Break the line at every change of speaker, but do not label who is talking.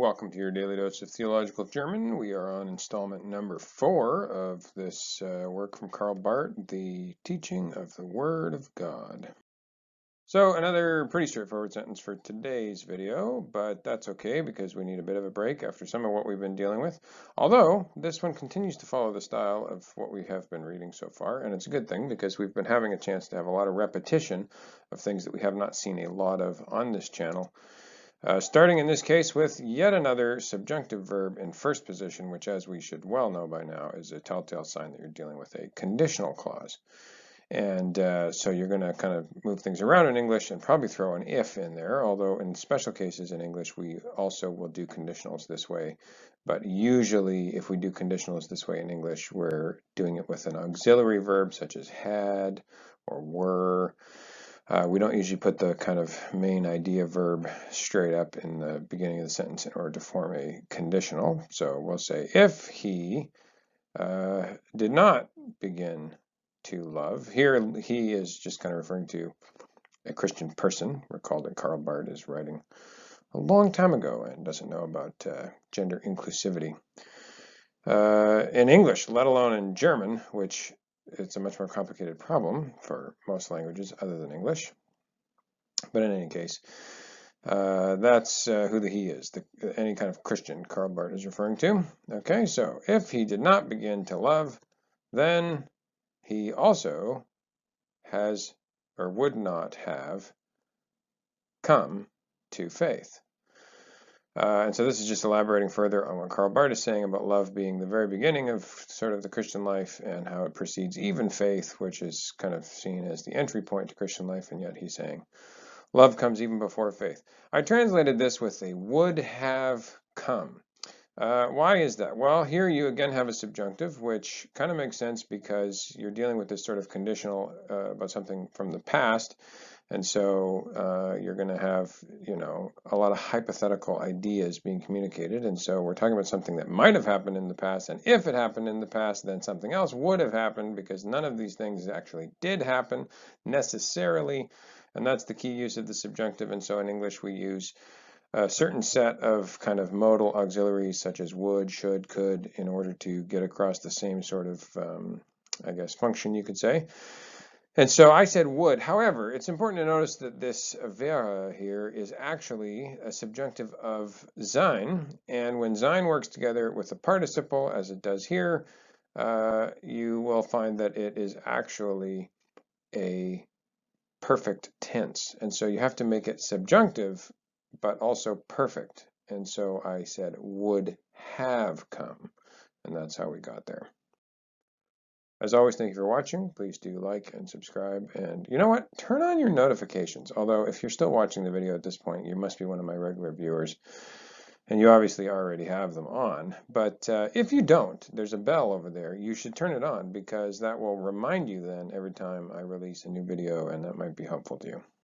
welcome to your Daily Dose of Theological German. We are on installment number 4 of this work from Karl Barth, The Teaching of the Word of God. So another pretty straightforward sentence for today's video, but that's okay because we need a bit of a break after some of what we've been dealing with. Although this one continues to follow the style of what we have been reading so far, and it's a good thing because we've been having a chance to have a lot of repetition of things that we have not seen a lot of on this channel. Starting in this case with yet another subjunctive verb in first position, which, as we should well know by now, is a telltale sign that you're dealing with a conditional clause. And so you're going to kind of move things around in English and probably throw an if in there, although in special cases in English we also will do conditionals this way. But usually if we do conditionals this way in English, we're doing it with an auxiliary verb such as had or were. We don't usually put the kind of main idea verb straight up in the beginning of the sentence in order to form a conditional. So we'll say, if he did not begin to love. Here, he is just kind of referring to a Christian person. Recall that Karl Barth is writing a long time ago and doesn't know about gender inclusivity. In English, let alone in German, which it's a much more complicated problem for most languages other than English. But in any case, that's who the he is, any kind of Christian Karl Barth is referring to. Okay, so if he did not begin to love, then he also has or would not have come to faith. And so this is just elaborating further on what Karl Barth is saying about love being the very beginning of sort of the Christian life and how it precedes even faith, which is kind of seen as the entry point to Christian life, and yet he's saying love comes even before faith. I translated this with a would have come. Why is that? Well, here you again have a subjunctive, which kind of makes sense because you're dealing with this sort of conditional about something from the past. And so you're going to have, a lot of hypothetical ideas being communicated. And so we're talking about something that might have happened in the past. And if it happened in the past, then something else would have happened because none of these things actually did happen necessarily. And that's the key use of the subjunctive. And so in English, we use a certain set of kind of modal auxiliaries such as would, should, could in order to get across the same sort of, function, you could say. And so I said would. However, it's important to notice that this wäre here is actually a subjunctive of sein. And when sein works together with a participle, as it does here, you will find that it is actually a perfect tense. And so you have to make it subjunctive, but also perfect. And so I said would have come. And that's how we got there. As always, thank you for watching. Please do like and subscribe. And you know what? Turn on your notifications. Although if you're still watching the video at this point, you must be one of my regular viewers. And you obviously already have them on. But if you don't, there's a bell over there. You should turn it on because that will remind you then every time I release a new video, and that might be helpful to you.